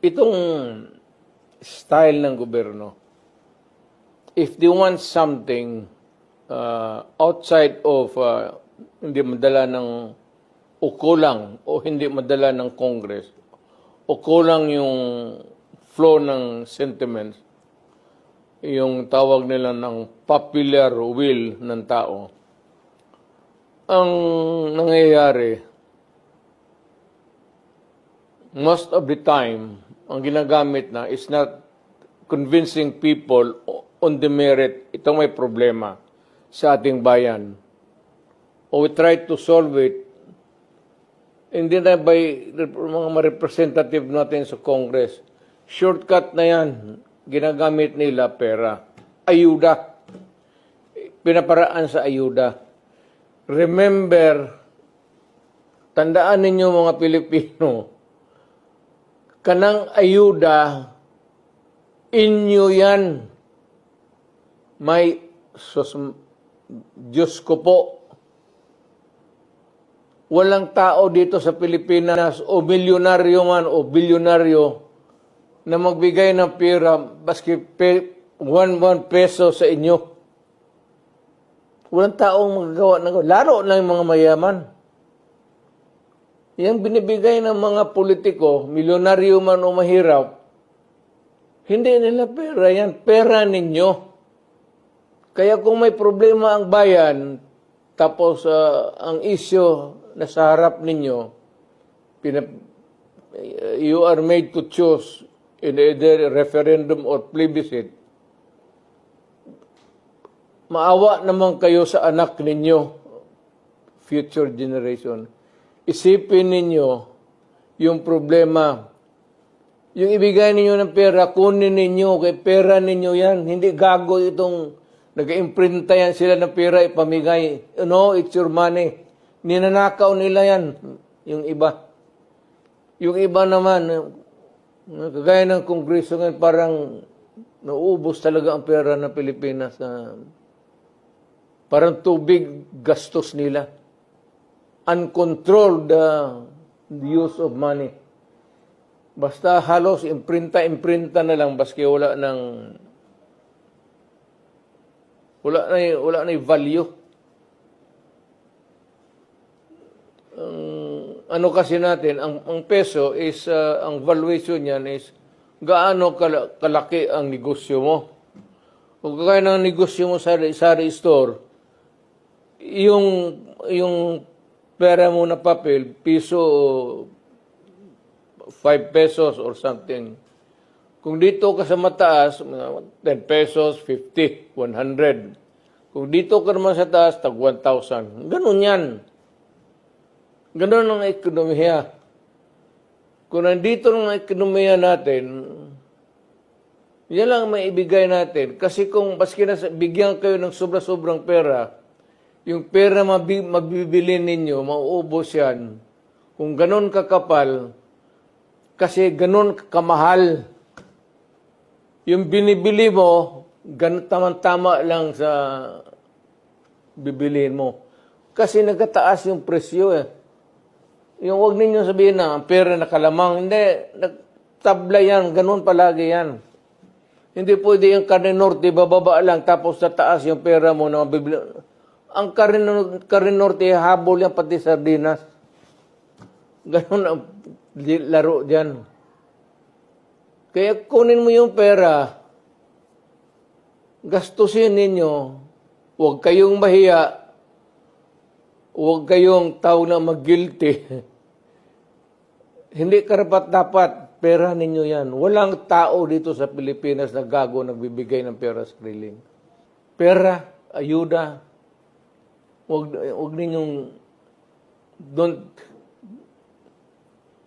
itong style ng gobyerno, if they want something outside of hindi madala ng o kulang o hindi madala ng Congress o kulang yung flow ng sentiments, yung tawag nila ng popular will ng tao, ang nangyayari, most of the time, ang ginagamit na is not convincing people on the merit, itong may problema sa ating bayan. O we try to solve it, hindi na by mga representative natin sa Congress. Shortcut na yan, ginagamit nila pera. Ayuda. Pinaparaan sa ayuda. Remember, tandaan ninyo mga Pilipino, kanang ayuda, inyo yan. May, Diyos ko po, walang tao dito sa Pilipinas o milyonaryo man o bilyonaryo na magbigay ng pera baski 1 peso sa inyo. Walang taong magagawa ng laro na yung mga mayaman. Yang binibigay ng mga politiko, milyonaryo man o mahirap, hindi nila pera yan. Pera ninyo. Kaya kung may problema ang bayan, tapos ang issue na sa harap ninyo, you are made to choose in either referendum or plebiscite, maawa naman kayo sa anak ninyo, future generation. Isipin ninyo yung problema. Yung ibigay ninyo ng pera, kunin ninyo, kay pera ninyo yan. Hindi gago itong nag-imprinta yan sila ng pera, ipamigay. No, it's your money. Ninanakaw nila yan, yung iba. Yung iba naman, kagaya ng Kongreso ngayon, parang nauubos talaga ang pera ng Pilipinas. Parang tubig gastos nila. Uncontrolled use of money. Basta halos imprinta na lang, baski wala na value. Ano kasi natin, ang peso is, ang valuation niyan is, gaano kalaki ang negosyo mo. Kung kaya ng negosyo mo sa store, yung pera mo na papel, piso, 5 pesos or something. Kung dito ka sa mataas, 10 pesos, 50, 100. Kung dito ka naman sa taas, tag 1,000. Ganun yan. Ganun ang ekonomiya. Kung nandito ng ekonomiya natin, yan lang may ibigay natin. Kasi kung baski na bigyan kayo ng sobra-sobrang pera, yung pera mabibili ninyo, mauubos yan. Kung ganun kakapal, kasi ganun kamahal. Yung binibili mo, ganun tama lang sa bibiliin mo. Kasi nagataas yung presyo eh. Yung huwag ninyo sabihin na, ang pera nakalamang. Hindi, nagtabla yan, ganun palagi yan. Hindi pwede yung karne norte, bababa lang, tapos sa taas yung pera mo na mabibili. Ang karne norte, habol yan pati sardinas. Ganun ang laro dyan. Kaya kunin mo yung pera, gastusin ninyo, huwag kayong mahiya, huwag kayong tao na mag-guilty. Hindi karapat-dapat, pera ninyo yan. Walang tao dito sa Pilipinas na gago nagbibigay ng pera sa sariling. Pera, ayuda, huwag ninyong,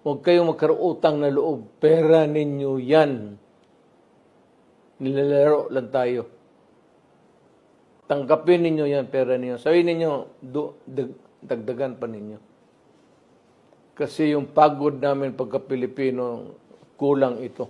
huwag kayong magkaroon na loob. Pera ninyo yan. Nilalaro lang tayo. Tanggapin ninyo yan, pera ninyo. Sabihin ninyo, dagdagan pa ninyo. Kasi yung pagod namin pagka-Pilipino, kulang ito.